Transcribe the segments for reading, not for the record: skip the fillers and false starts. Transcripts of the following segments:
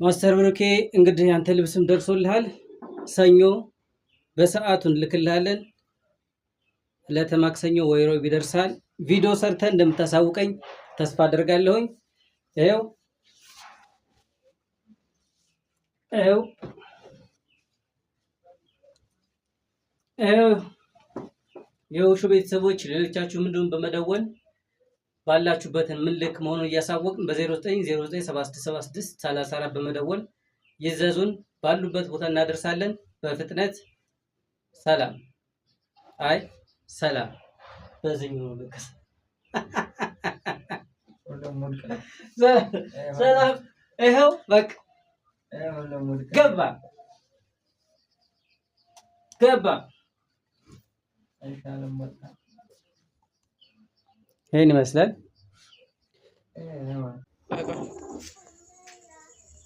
ማስተር ብሩኬ እንግዲህ አንተ ልብስም ደርሶልሃል። ሰኞ በሰዓቱን ልክልሃለን። ለተማክሰኞ ወይ ሮብ ይደርሳል። ቪዲዮ ሰርተን እንደምታሳውቀኝ ተስፋ አደርጋለሁኝ። ይኸው የውሹ ቤተሰቦች ሌሎቻችሁም እንዲሁም በመደወል ባላችሁበትን ምን ልክ መሆኑን እያሳወቅን በ0909767634 በመደወል ይዘዙን። ባሉበት ቦታ እናደርሳለን በፍጥነት። ሰላም ሰላም በዚህኛው ልክ ሰላም ይኸው በቃ ገባ ይሄን ይመስላል።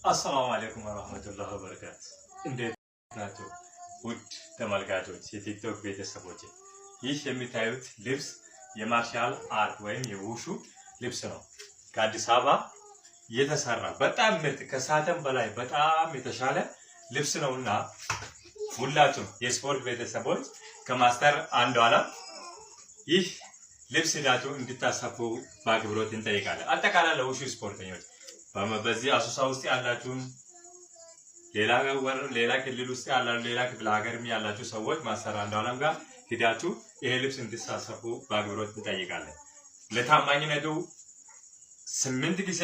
አሰላሙ አለይኩም ወራህመቱላሂ ወበረካቱ። እንዴት ናችሁ ውድ ተመልካቾች፣ የቲክቶክ ቤተሰቦች? ይህ የምታዩት ልብስ የማርሻል አርት ወይም የውሹ ልብስ ነው። ከአዲስ አበባ የተሰራ በጣም ምርጥ ከሳተን በላይ በጣም የተሻለ ልብስ ነውና ሁላችሁም የስፖርት ቤተሰቦች ከማስተር አንዱዓለም ይህ ልብስ ዳቱ እንድታሰፉ በአክብሮት እንጠይቃለን። አጠቃላይ ለውሹ ስፖርተኞች በዚህ አሶሳ ውስጥ ያላችሁን ሌላ ክልል ውስጥ ያላችሁ ሌላ ክፍለ ሀገርም ያላችሁ ሰዎች ማስተር አንዱዓለም ጋር ሂዳችሁ ይሄ ልብስ እንድታሰፉ በአክብሮት እንጠይቃለን። ለታማኝነቱ 8 ጊዜ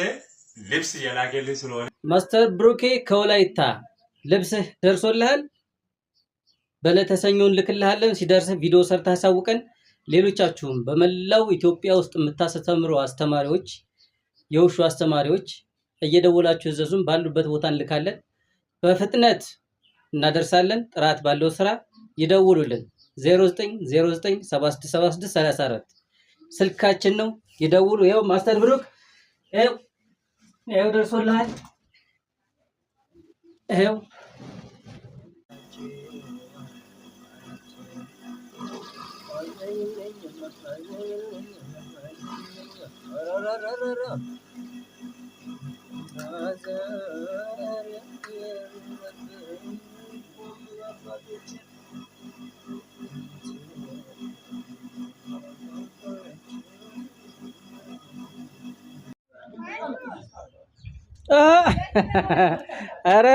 ልብስ የላከልኝ ስለሆነ ማስተር ብሩኬ ከወላይታ ልብስህ ደርሶልሃል። በዕለተ ሰኞ እንልክልሃለን። ሲደርስህ ቪዲዮ ሰርተህ አሳውቀን። ሌሎቻችሁም በመላው ኢትዮጵያ ውስጥ የምታስተምሩ አስተማሪዎች፣ የውሹ አስተማሪዎች እየደወላችሁ እዘዙን። ባሉበት ቦታ እንልካለን። በፍጥነት እናደርሳለን። ጥራት ባለው ስራ ይደውሉልን። 0909767634 ስልካችን ነው። ይደውሉ። ይኸው ማስተር ብሩክ ይኸው ደርሶልሃል። ይኸው ኧረ